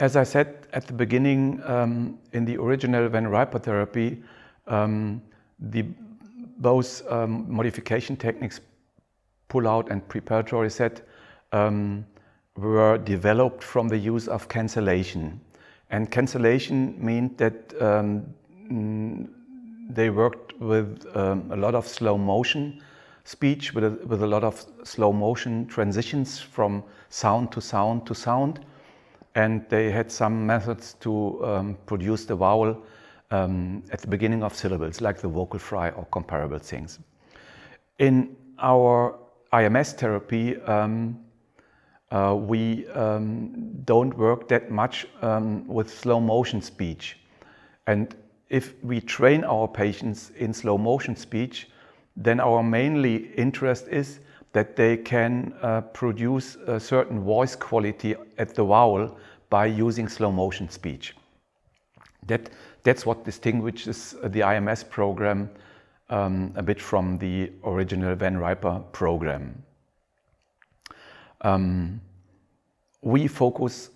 As I said at the beginning, in the original Van Riper therapy, both modification techniques, pull-out and preparatory set, were developed from the use of cancellation. And cancellation meant that they worked with a lot of slow motion speech, with a lot of slow motion transitions from sound to sound to sound. And they had some methods to produce the vowel at the beginning of syllables, like the vocal fry or comparable things. In our IMS therapy, we don't work that much with slow motion speech. And if we train our patients in slow motion speech, then our mainly interest is that they can produce a certain voice quality at the vowel by using slow motion speech. That's what distinguishes the IMS program a bit from the original Van Riper program. We focus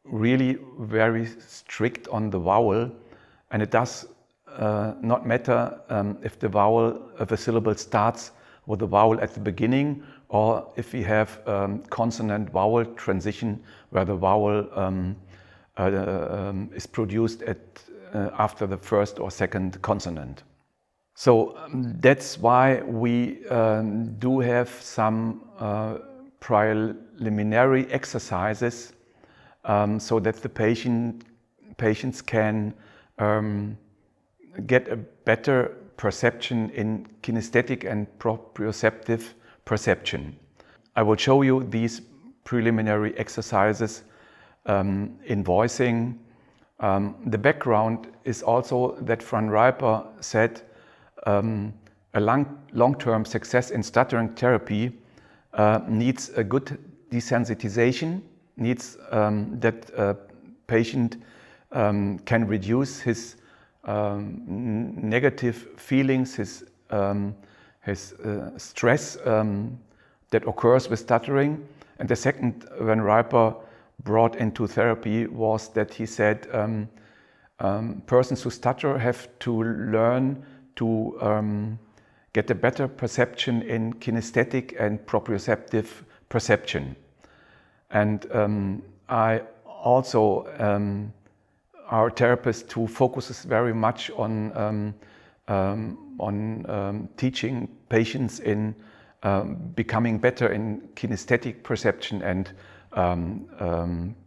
really very strict on the vowel, and it does not matter if the syllable starts with the vowel at the beginning, or if we have consonant-vowel transition where the vowel is produced after the first or second consonant. So that's why we do have some preliminary exercises so that the patients can get a better perception in kinesthetic and proprioceptive perception. I will show you these preliminary exercises in voicing. The background is also that Van Riper said a long-term success in stuttering therapy needs a good desensitization, needs that a patient can reduce his negative feelings, his stress that occurs with stuttering. And the second Van Riper brought into therapy was that he said persons who stutter have to learn to get a better perception in kinesthetic and proprioceptive perception. And I also our therapist who focuses very much on teaching patients in becoming better in kinesthetic perception and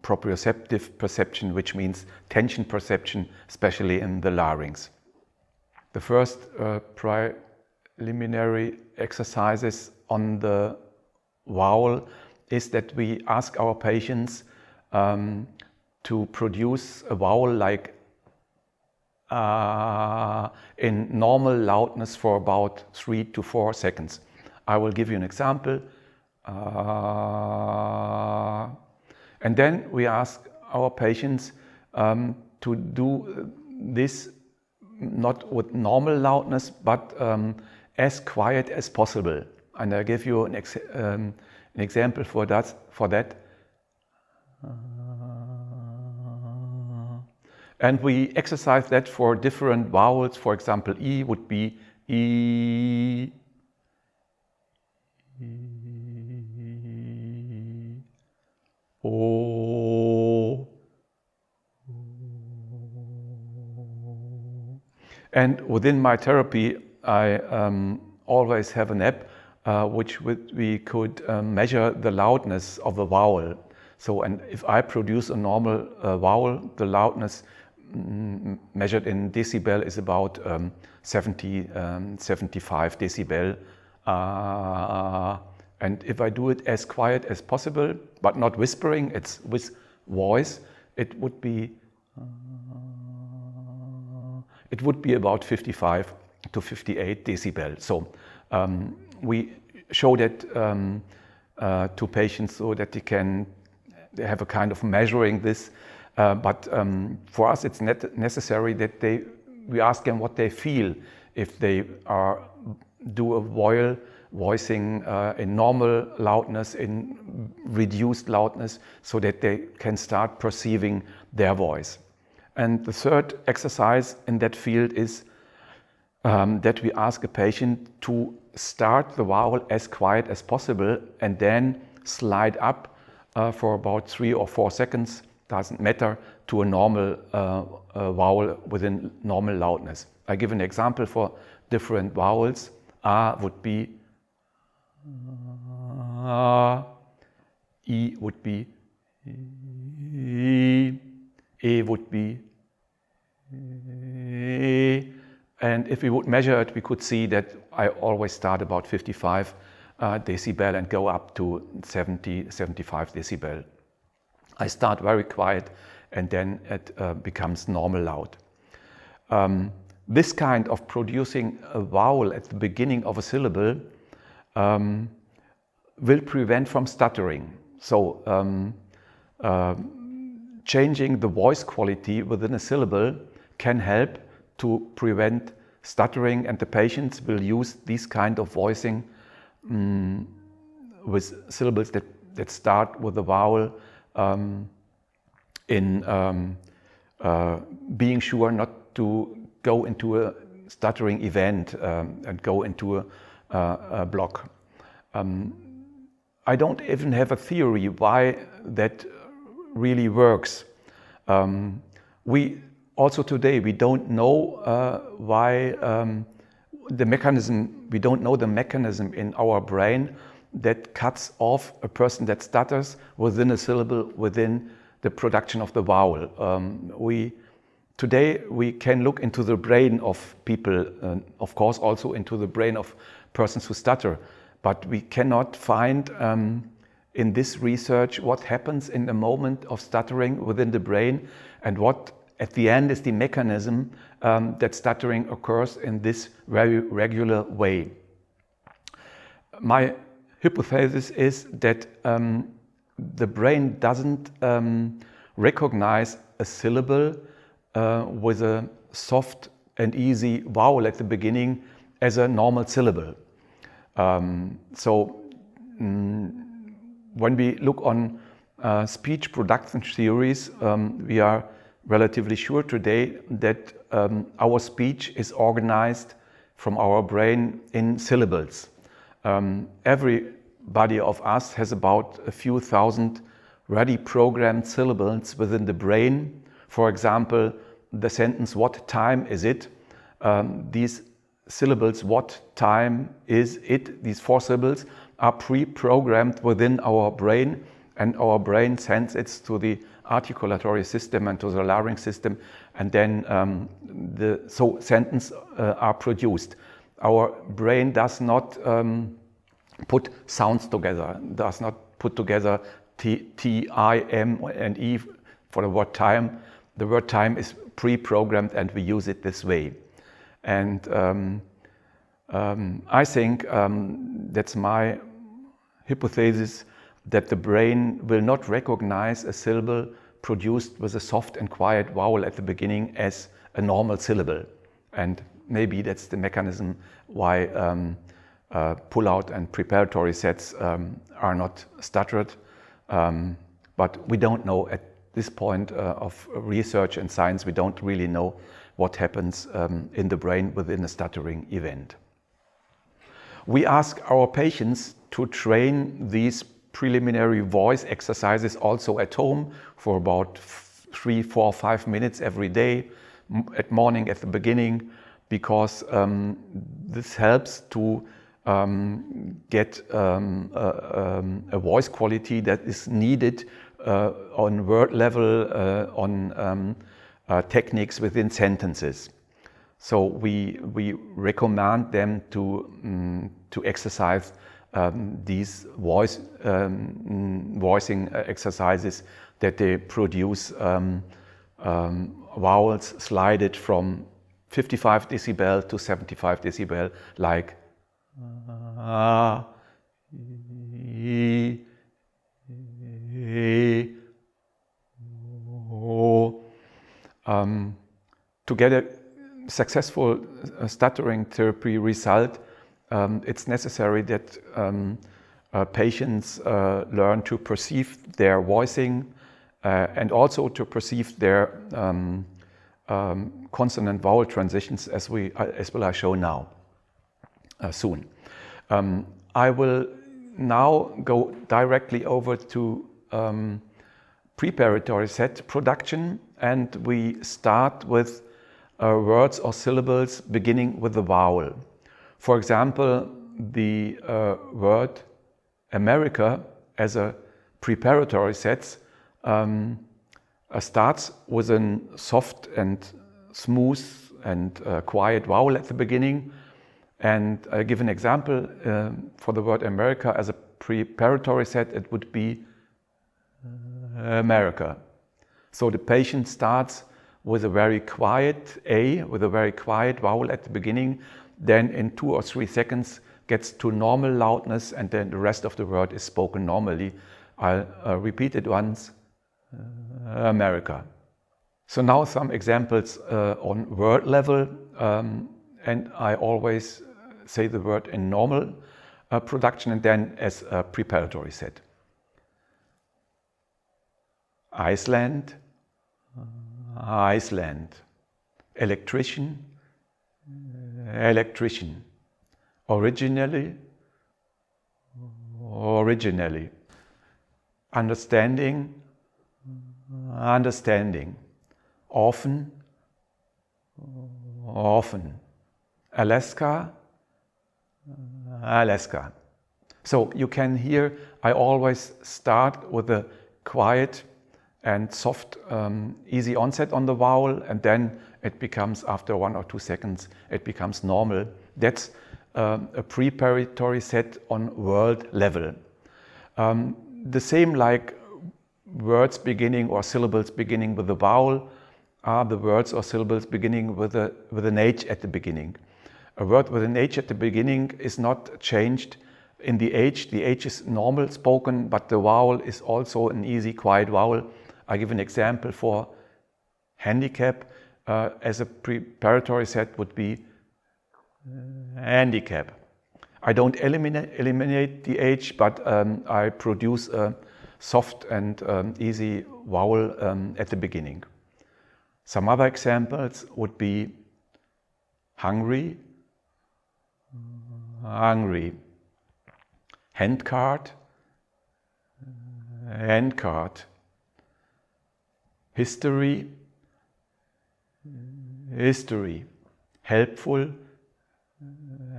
proprioceptive perception, which means tension perception, especially in the larynx. The first preliminary exercises on the vowel is that we ask our patients to produce a vowel like in normal loudness for about 3 to 4 seconds. I will give you an example. And then we ask our patients to do this not with normal loudness, but as quiet as possible. And I give you an example for that. And we exercise that for different vowels. For example, E would be E, O. And within my therapy, I always have an app which we could measure the loudness of a vowel. So, and if I produce a normal vowel, the loudness measured in decibel is about 75 decibel. And if I do it as quiet as possible, but not whispering, it's with voice, it would be about 55 to 58 decibel. So we show that to patients so that they have a kind of measuring this. But for us, it's necessary that we ask them what they feel if they do a vowel voicing in normal loudness, in reduced loudness, so that they can start perceiving their voice. And the third exercise in that field is that we ask a patient to start the vowel as quiet as possible and then slide up for about 3 or 4 seconds, doesn't matter, to a normal vowel within normal loudness. I give an example for different vowels. A would be A, I would be I, E would be E. And if we would measure it, we could see that I always start about 55 decibel and go up to 70, 75 decibel. I start very quiet and then it becomes normal loud. This kind of producing a vowel at the beginning of a syllable will prevent from stuttering. So changing the voice quality within a syllable can help to prevent stuttering, and the patients will use this kind of voicing with syllables that start with a vowel in being sure not to go into a stuttering event and go into a block. I don't even have a theory why that really works. Also today, we don't know why the mechanism, we don't know the mechanism in our brain that cuts off a person that stutters within a syllable within the production of the vowel. Today we can look into the brain of people, of course also into the brain of persons who stutter, but we cannot find in this research what happens in the moment of stuttering within the brain and what at the end is the mechanism that stuttering occurs in this very regular way. My hypothesis is that the brain doesn't recognize a syllable with a soft and easy vowel at the beginning as a normal syllable. When we look on speech production theories, we are relatively sure today that our speech is organized from our brain in syllables. Everybody of us has about a few thousand ready programmed syllables within the brain. For example, the sentence, "What time is it?" These syllables, "What time is it?" These 4 syllables are pre-programmed within our brain, and our brain sends it to the articulatory system and to the larynx system, and then sentences are produced. Our brain does not put sounds together, does not put together T, I, M, and E for the word time. The word time is pre-programmed and we use it this way. And I think that's my hypothesis, that the brain will not recognize a syllable produced with a soft and quiet vowel at the beginning as a normal syllable. And maybe that's the mechanism why pull-out and preparatory sets are not stuttered. But we don't know at this point of research and science, we don't really know what happens in the brain within a stuttering event. We ask our patients to train these preliminary voice exercises also at home for about 3, 4, 5 minutes every day, at morning at the beginning, because this helps to get a voice quality that is needed on word level, on techniques within sentences. So we recommend them to exercise these voicing exercises, that they produce vowels slided from 55 decibel to 75 decibel, like to get a successful stuttering therapy result, it's necessary that patients learn to perceive their voicing and also to perceive their consonant vowel transitions, as will I show now soon. I will now go directly over to preparatory set production, and we start with words or syllables beginning with a vowel. For example, the word America as a preparatory set starts with a soft and smooth and quiet vowel at the beginning. And I give an example for the word America as a preparatory set. It would be America. So the patient starts with a very quiet A, with a very quiet vowel at the beginning, then in 2 or 3 seconds gets to normal loudness, and then the rest of the word is spoken normally. I'll repeat it once, America. So now some examples on word level, and I always say the word in normal production and then as a preparatory set. Iceland, Iceland. Electrician, electrician. Originally, originally. Understanding, understanding. Often, often. Alaska, Alaska. So you can hear I always start with a quiet and soft, easy onset on the vowel, and then it becomes, after 1 or 2 seconds, it becomes normal. That's a preparatory set on word level. The same like words beginning or syllables beginning with a vowel are the words or syllables beginning with an H at the beginning. A word with an H at the beginning is not changed in the H. The H is normal spoken, but the vowel is also an easy, quiet vowel. I give an example for handicap as a preparatory set would be handicap. I don't eliminate the H, but I produce a soft and easy vowel at the beginning. Some other examples would be hungry, hungry. Handcart, handcart. History, history. Helpful,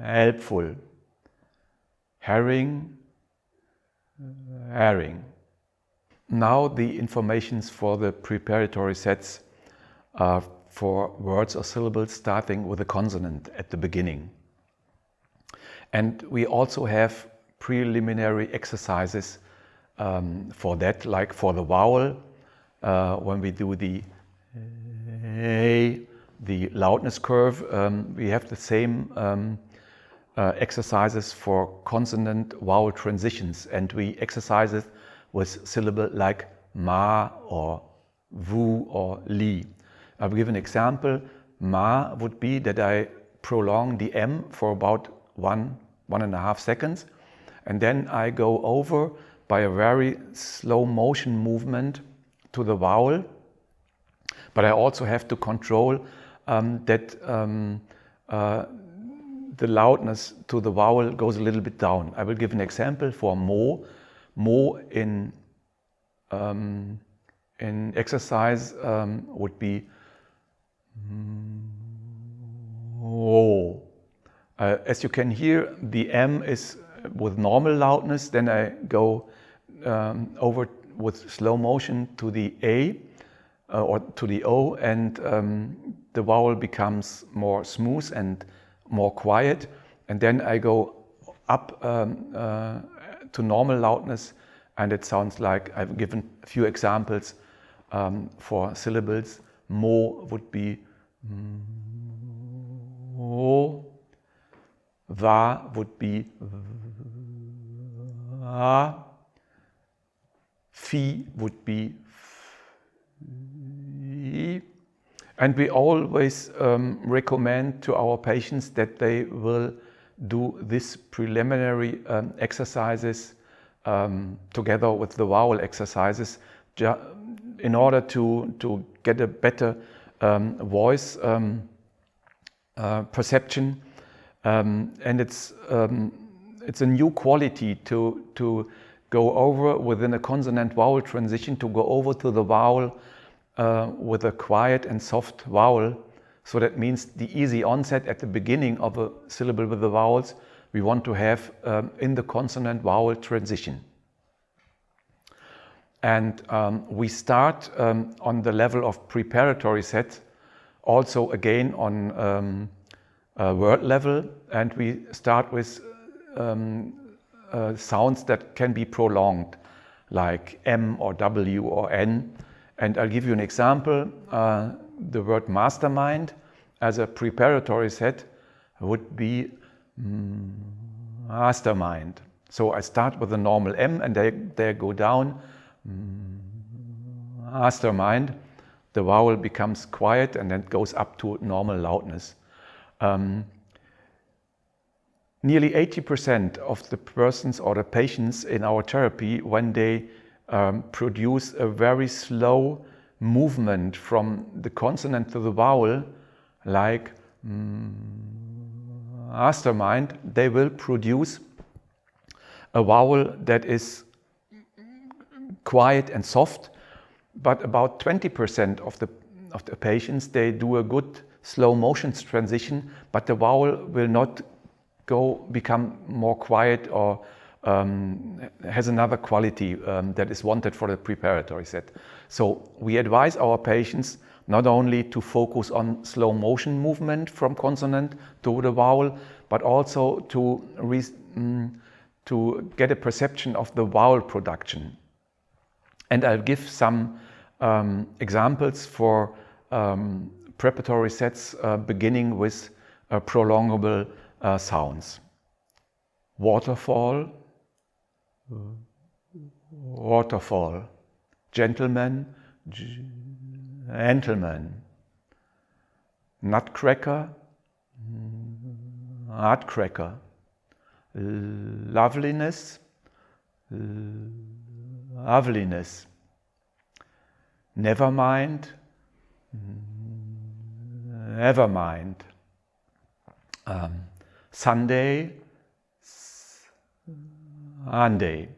helpful. Herring, herring. Now the informations for the preparatory sets are for words or syllables starting with a consonant at the beginning. And we also have preliminary exercises for that, like for the vowel, when we do the loudness curve, we have the same exercises for consonant vowel transitions, and we exercise it with syllable like ma or vu or li. I will give an example. Ma would be that I prolong the M for about 1.5 seconds, and then I go over by a very slow motion movement to the vowel, but I also have to control that the loudness to the vowel goes a little bit down. I will give an example for mo. Mo in exercise would be oh. As you can hear, the M is with normal loudness, then I go over with slow motion to the A or to the O, and the vowel becomes more smooth and more quiet, and then I go up to normal loudness, and it sounds like I've given a few examples for syllables. Mo would be mo. Va would be va. Fi would be fi. And we always recommend to our patients that they will do these preliminary exercises together with the vowel exercises in order to get a better voice perception, and it's a new quality to go over within a consonant vowel transition, to go over to the vowel with a quiet and soft vowel. So that means the easy onset at the beginning of a syllable with the vowels we want to have in the consonant vowel transition. And we start on the level of preparatory set, also again on word level, and we start with sounds that can be prolonged, like M or W or N. And I'll give you an example. The word mastermind as a preparatory set would be mastermind. So I start with a normal M and they go down, mastermind. The vowel becomes quiet and then goes up to normal loudness. Nearly 80% of the persons or the patients in our therapy, when they produce a very slow movement from the consonant to the vowel, like mastermind, they will produce a vowel that is quiet and soft. But about 20% of the patients, they do a good slow motion transition, but the vowel will not become more quiet or has another quality that is wanted for the preparatory set. So we advise our patients not only to focus on slow motion movement from consonant to the vowel, but also to get a perception of the vowel production. And I'll give some examples for preparatory sets beginning with prolongable sounds. Waterfall, waterfall. Gentleman, gentleman. Nutcracker, nutcracker. Loveliness, loveliness. Never mind, never mind. Sunday, Sunday.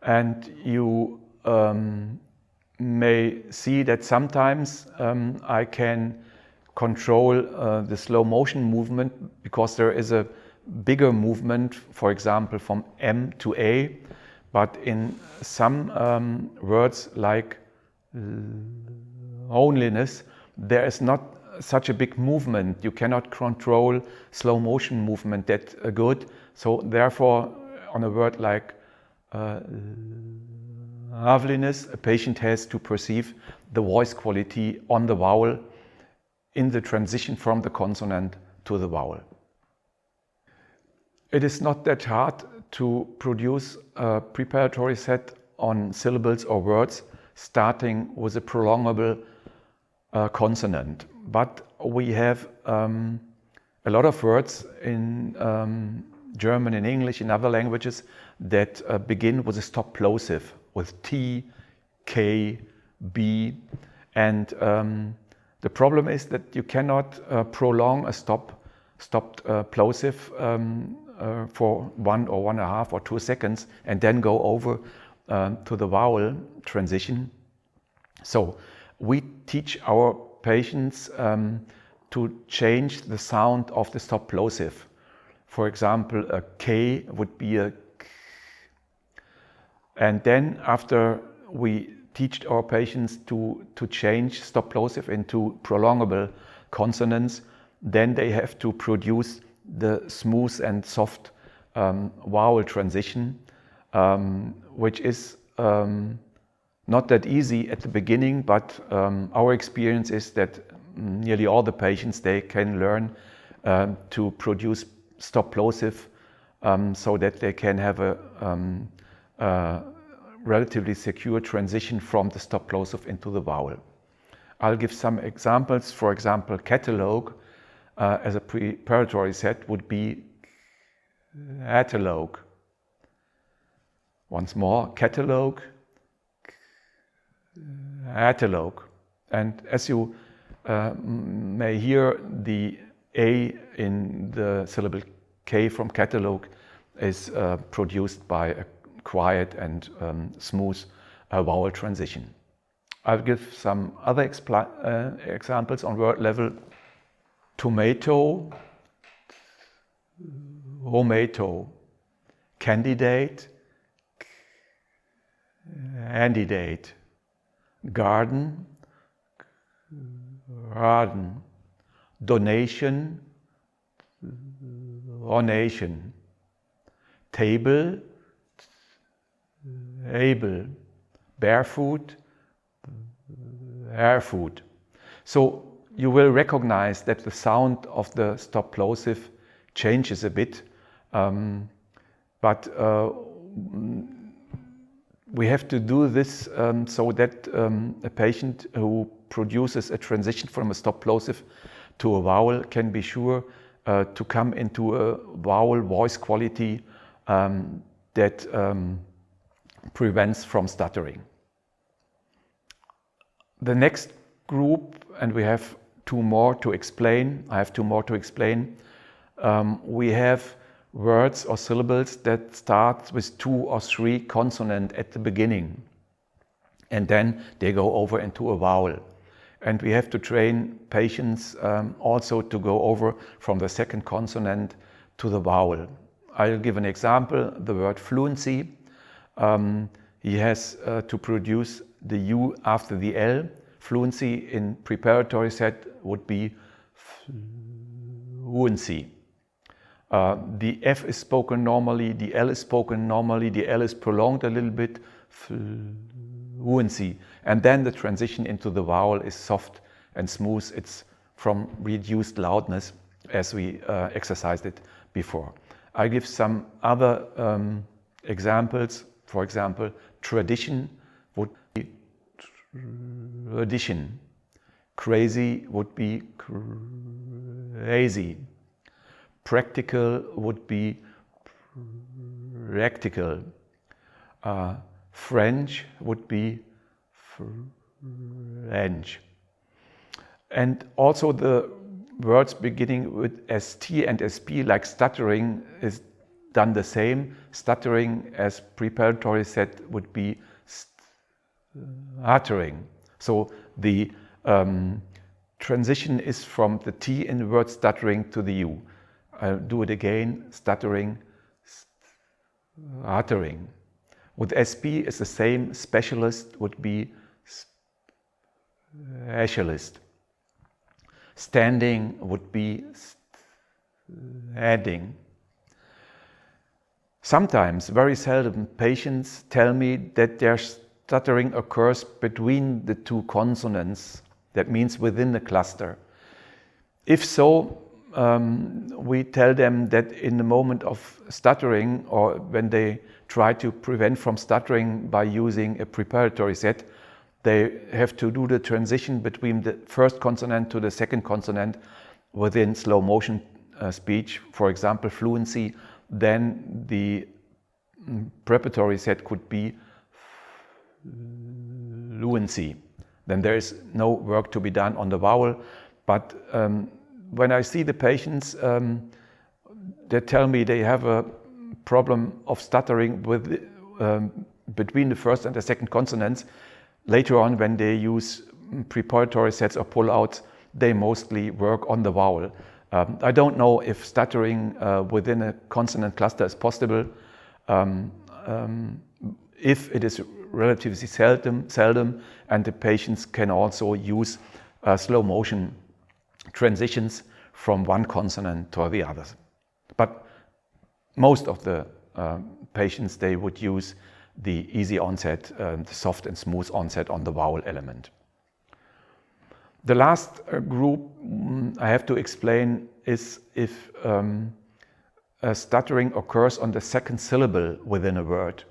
And you may see that sometimes I can control the slow motion movement because there is a bigger movement, for example, from M to A, but in some words like loneliness, there is not such a big movement. You cannot control slow motion movement that good. So therefore, on a word like loveliness, a patient has to perceive the voice quality on the vowel in the transition from the consonant to the vowel. It is not that hard to produce a preparatory set on syllables or words starting with a prolongable consonant. But we have a lot of words in German, in English, in other languages that begin with a stop plosive, with T, K, B. And the problem is that you cannot prolong a stopped plosive for 1 or 1.5 or 2 seconds and then go over to the vowel transition. So we teach our patients to change the sound of the stop plosive. For example, a K would be a K. And then after we teach our patients to change stop plosive into prolongable consonants, then they have to produce the smooth and soft vowel transition, which is not that easy at the beginning, but our experience is that nearly all the patients, they can learn to produce stop plosive so that they can have a relatively secure transition from the stop plosive into the vowel. I'll give some examples. For example, catalogue as a preparatory set would be catalogue. Once more, catalogue, catalogue. And as you may hear, the A in the syllable K from catalogue is produced by a quiet and smooth vowel transition. I'll give some other examples on word level. Tomato, tomato. Candidate, candidate. Garden, garden. Donation, donation. Table, table. Barefoot, barefoot. So you will recognize that the sound of the stop plosive changes a bit, but we have to do this so that a patient who produces a transition from a stop plosive to a vowel can be sure to come into a vowel voice quality that prevents from stuttering. The next group, and we have two more to explain, I have two more to explain. We have words or syllables that start with 2 or 3 consonants at the beginning, and then they go over into a vowel. And we have to train patients also to go over from the second consonant to the vowel. I'll give an example, the word fluency. He has to produce the U after the L. Fluency in preparatory set would be fluency. The F is spoken normally, the L is spoken normally, the L is prolonged a little bit, fluency. And then the transition into the vowel is soft and smooth. It's from reduced loudness as we exercised it before. I give some other examples. For example, tradition would be tradition. Crazy would be crazy. Practical would be practical. French would be French. And also the words beginning with ST and SP, like stuttering, is done the same. Stuttering as preparatory set would be stuttering. So the transition is from the T in the word stuttering to the U. I'll do it again, stuttering, stuttering. With SP it's the same, specialist would be specialist. Standing would be standing. Sometimes, very seldom, patients tell me that their stuttering occurs between the 2 consonants, that means within the cluster. If so, we tell them that in the moment of stuttering, or when they try to prevent from stuttering by using a preparatory set, they have to do the transition between the first consonant to the second consonant within slow motion speech, for example, fluency. Then the preparatory set could be fluency. Then there is no work to be done on the vowel. But when I see the patients, they tell me they have a problem of stuttering with, between the first and the second consonants. Later on, when they use preparatory sets or pull-outs, they mostly work on the vowel. I don't know if stuttering within a consonant cluster is possible. If it is relatively seldom, and the patients can also use slow motion transitions from one consonant to the others. But most of the patients, they would use the easy onset, the soft and smooth onset on the vowel element. The last group I have to explain is if stuttering occurs on the second syllable within a word.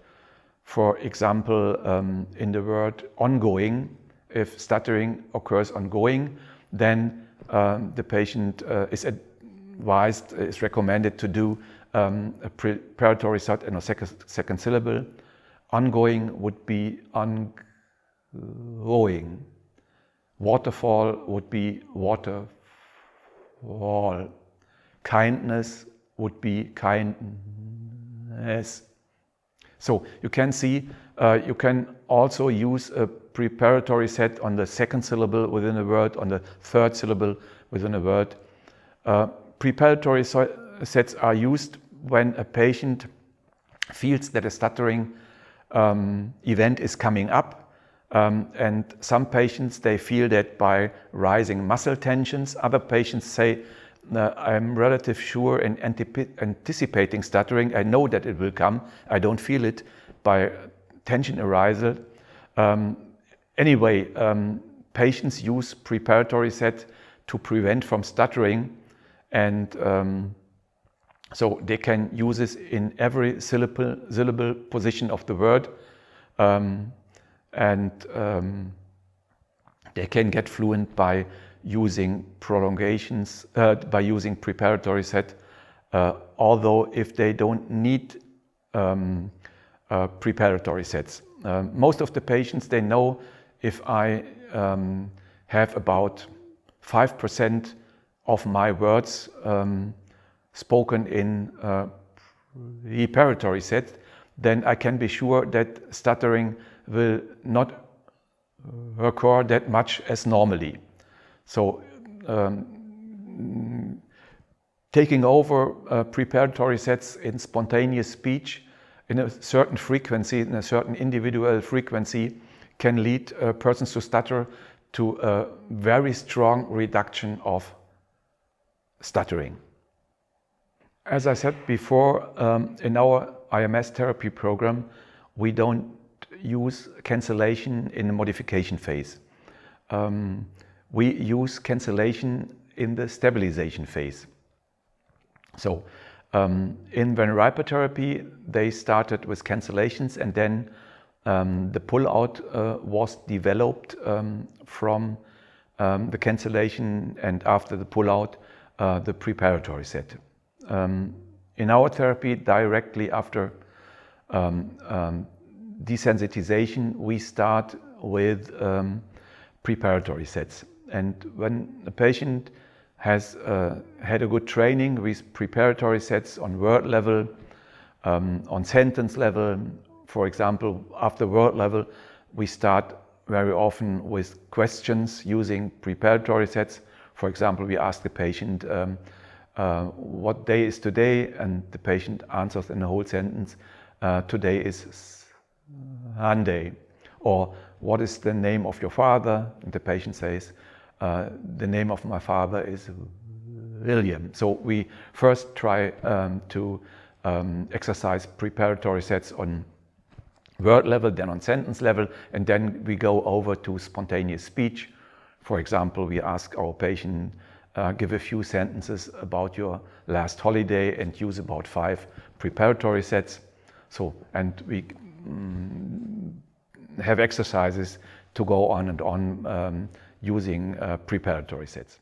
For example, in the word ongoing, if stuttering occurs ongoing, then the patient is advised, is recommended to do a preparatory set and a second syllable. Ongoing would be ongoing. Waterfall would be waterfall. Kindness would be kindness. So you can see, you can also use a preparatory set on the second syllable within a word, on the third syllable within a word. Preparatory sets are used when a patient feels that a stuttering event is coming up. And some patients, they feel that by rising muscle tensions. Other patients say, I'm relatively sure in anticipating stuttering. I know that it will come. I don't feel it by tension arisal. Anyway, patients use preparatory set to prevent from stuttering, and so they can use this in every syllable position of the word. They can get fluent by using prolongations, by using preparatory set, although if they don't need preparatory sets. Most of the patients, they know if I have about 5% of my words spoken in preparatory set, then I can be sure that stuttering will not occur that much as normally. So taking over preparatory sets in spontaneous speech in a certain frequency, in a certain individual frequency, can lead persons to stutter to a very strong reduction of stuttering. As I said before, in our IMS therapy program, we don't use cancellation in the modification phase. We use cancellation in the stabilization phase. So in Preparatory therapy, they started with cancellations, and then the pull-out was developed from the cancellation, and after the pull-out, the preparatory set. In our therapy, directly after desensitization, we start with preparatory sets. And when a patient has had a good training with preparatory sets on word level, on sentence level, for example, after word level, we start very often with questions using preparatory sets. For example, we ask the patient, what day is today? And the patient answers in the whole sentence, today is Sunday. Or what is the name of your father? And the patient says, the name of my father is William. So we first try to exercise preparatory sets on word level, then on sentence level, and then we go over to spontaneous speech. For example, we ask our patient, give a few sentences about your last holiday and use about 5 preparatory sets. So, and we have exercises to go on and on using preparatory sets.